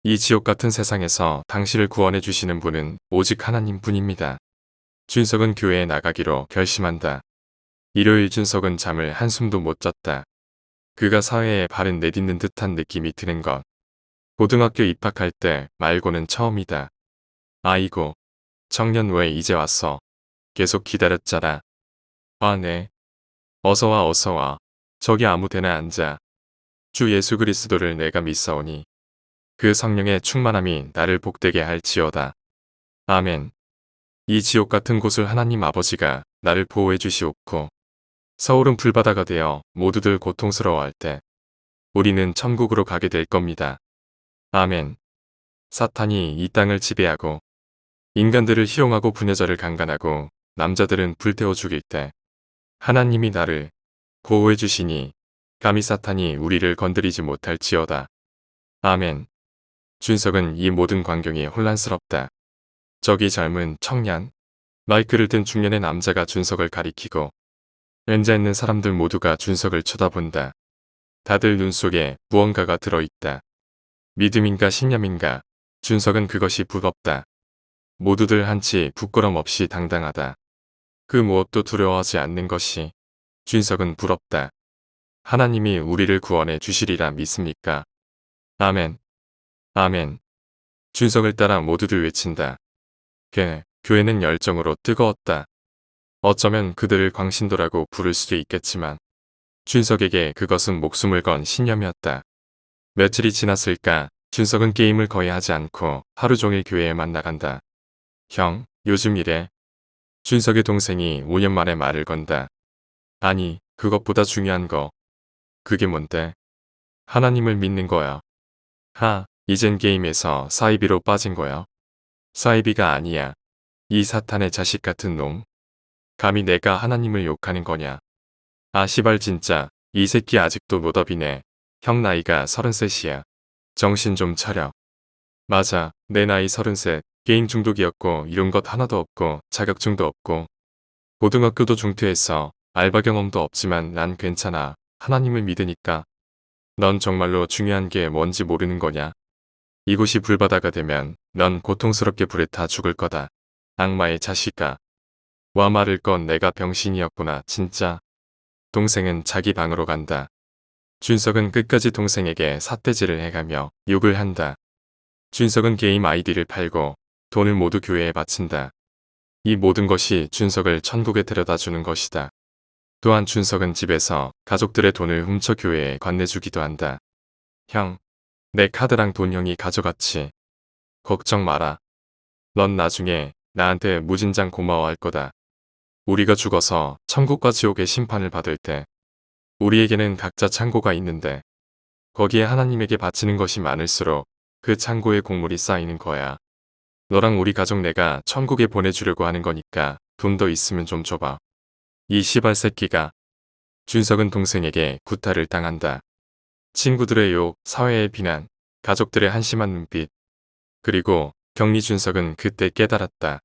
이 지옥 같은 세상에서 당신을 구원해 주시는 분은 오직 하나님 뿐입니다. 준석은 교회에 나가기로 결심한다. 일요일 준석은 잠을 한숨도 못 잤다. 그가 사회에 발은 내딛는 듯한 느낌이 드는 것. 고등학교 입학할 때 말고는 처음이다. 아이고, 청년 왜 이제 왔어? 계속 기다렸잖아. 아 네. 어서와 어서와. 저기 아무데나 앉아. 주 예수 그리스도를 내가 믿사오니 그 성령의 충만함이 나를 복되게 할지어다. 아멘. 이 지옥 같은 곳을 하나님 아버지가 나를 보호해 주시옵고 서울은 불바다가 되어 모두들 고통스러워할 때 우리는 천국으로 가게 될 겁니다. 아멘. 사탄이 이 땅을 지배하고 인간들을 희롱하고 부녀자를 강간하고 남자들은 불태워 죽일 때 하나님이 나를 보호해 주시니 감히 사탄이 우리를 건드리지 못할지어다. 아멘. 준석은 이 모든 광경이 혼란스럽다. 저기 젊은 청년, 마이크를 든 중년의 남자가 준석을 가리키고 앉아있는 사람들 모두가 준석을 쳐다본다. 다들 눈 속에 무언가가 들어있다. 믿음인가 신념인가 준석은 그것이 부럽다. 모두들 한치 부끄럼 없이 당당하다. 그 무엇도 두려워하지 않는 것이 준석은 부럽다. 하나님이 우리를 구원해 주시리라 믿습니까? 아멘. 아멘. 준석을 따라 모두들 외친다. 교회는 열정으로 뜨거웠다. 어쩌면 그들을 광신도라고 부를 수도 있겠지만 준석에게 그것은 목숨을 건 신념이었다. 며칠이 지났을까 준석은 게임을 거의 하지 않고 하루 종일 교회에만 나간다. 형, 요즘 이래. 준석의 동생이 5년 만에 말을 건다. 아니, 그것보다 중요한 거. 그게 뭔데? 하나님을 믿는 거야. 이젠 게임에서 사이비로 빠진 거야. 사이비가 아니야. 이 사탄의 자식 같은 놈. 감히 내가 하나님을 욕하는 거냐. 아 시발 진짜 이 새끼 아직도 노답이네. 형 나이가 33이야. 정신 좀 차려. 맞아 내 나이 33. 게임 중독이었고 이런 것 하나도 없고 자격증도 없고 고등학교도 중퇴했어. 알바 경험도 없지만 난 괜찮아. 하나님을 믿으니까. 넌 정말로 중요한 게 뭔지 모르는 거냐. 이곳이 불바다가 되면 넌 고통스럽게 불에 타 죽을 거다. 악마의 자식아. 와 말을 건 내가 병신이었구나 진짜. 동생은 자기 방으로 간다. 준석은 끝까지 동생에게 삿대질을 해가며 욕을 한다. 준석은 게임 아이디를 팔고 돈을 모두 교회에 바친다. 이 모든 것이 준석을 천국에 데려다 주는 것이다. 또한 준석은 집에서 가족들의 돈을 훔쳐 교회에 건네주기도 한다. 형, 내 카드랑 돈 형이 가져갔지. 걱정 마라. 넌 나중에 나한테 무진장 고마워할 거다. 우리가 죽어서 천국과 지옥의 심판을 받을 때 우리에게는 각자 창고가 있는데 거기에 하나님에게 바치는 것이 많을수록 그 창고에 곡물이 쌓이는 거야. 너랑 우리 가족 내가 천국에 보내주려고 하는 거니까 돈 더 있으면 좀 줘봐. 이 시발 새끼가. 준석은 동생에게 구타를 당한다. 친구들의 욕, 사회의 비난, 가족들의 한심한 눈빛. 그리고 격리 준석은 그때 깨달았다.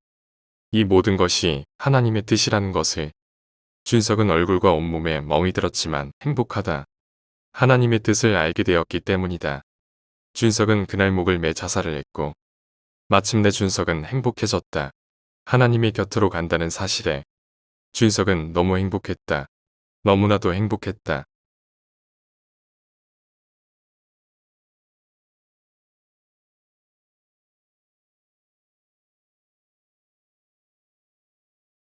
이 모든 것이 하나님의 뜻이라는 것을. 준석은 얼굴과 온몸에 멍이 들었지만 행복하다. 하나님의 뜻을 알게 되었기 때문이다. 준석은 그날 목을 매 자살을 했고 마침내 준석은 행복해졌다. 하나님의 곁으로 간다는 사실에 준석은 너무 행복했다. 너무나도 행복했다.